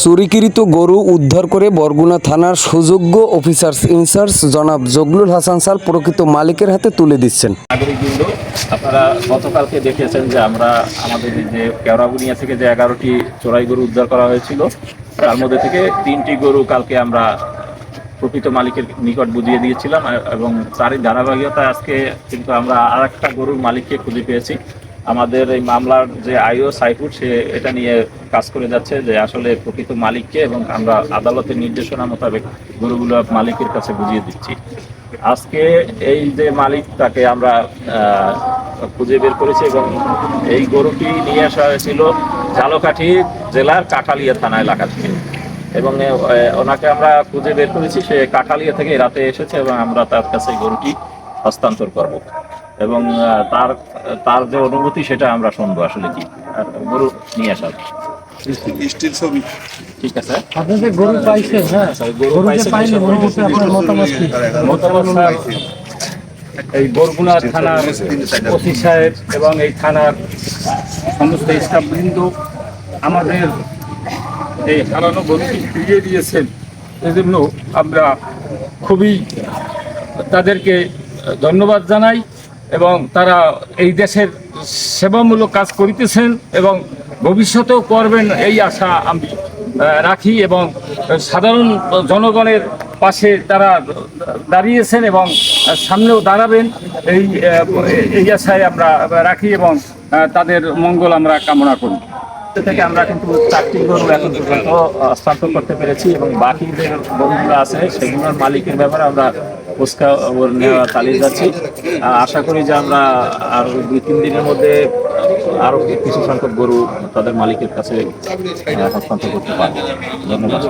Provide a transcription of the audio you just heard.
চুরিকৃত গরু উদ্ধার করে বরগুনা থানার সুযোগ্য অফিসার্স ইনচার্জ জনাব জগলুল হাসান স্যার প্রকৃত মালিকের হাতে তুলে দিচ্ছেন। নাগরিকবৃন্দ, আপনারা গতকালকে দেখেছেন যে আমরা আমাদের যে কেওড়াবুনিয়া থেকে যে 11টি চোরাই গরু উদ্ধার করা হয়েছিল, তার মধ্যে থেকে 3টি গরু কালকে আমরা প্রকৃত মালিকের নিকট বুঝিয়ে দিয়েছিলাম এবং তারই ধারাবাহিকতায় আজকে কিন্তু আমরা আরেকটা গরুর মালিককে খুঁজে পেয়েছি। আমাদের এই মামলার যে আইও সাইফুর, সে এটা নিয়ে কাজ করে যাচ্ছে যে আসলে প্রকৃত মালিককে, এবং আমরা আদালতের নির্দেশনা মোতাবেক গরুগুলো মালিকের কাছে বুঝিয়ে দিচ্ছি। আজকে এই যে মালিক, তাকে আমরা খুঁজে বের করেছি এবং এই গরুটি নিয়ে আসা হয়েছিল ঝালকাঠি জেলার কাঠালিয়া থানা এলাকা থেকে, এবং ওনাকে আমরা খুঁজে বের করেছি। সে কাঠালিয়া থেকে রাতে এসেছে এবং আমরা তার কাছে গরুটি হস্তান্তর করব এবং তার যে অনুভূতি সেটা আমরা শুনবো আসলে কি গরু নিয়ে আসার। ঠিক আছে, আপনাদের গরু পাইছেন? হ্যাঁ, গরু পাইলে অনুভূতি আপনার মতামত কি? এই বরগুনা থানার ওসি সাহেব এবং এই থানার সমস্ত স্টাফবৃন্দ আমাদের এই হারানো গরুটি ফিরিয়ে দিয়েছেন। এজন্য আমরা খুবই তাদেরকে ধন্যবাদ জানাই এবং তারা এই দেশের সেবামূলক কাজ করিতেছেন এবং ভবিষ্যতেও করবেন এই আশা আমি রাখি, এবং সাধারণ জনগণের পাশে তারা দাঁড়িয়েছেন এবং সামনেও দাঁড়াবেন এই আশায় আমরা রাখি এবং তাদের মঙ্গল আমরা কামনা করি। থেকে আমরা কিন্তু 4টি গরু এখন পর্যন্ত হস্তান্তর করতে পেরেছি এবং বাকি যে গরুগুলো আছে সেগুলোর মালিকের ব্যাপারে আমরা খোঁজখবর নেওয়া চালিয়ে যাচ্ছি। আশা করি যে আমরা আর 2-3 দিনের মধ্যে আরও কিছু সংখ্যক গরু তাদের মালিকের কাছে হস্তান্তর করতে পারবো। ধন্যবাদ।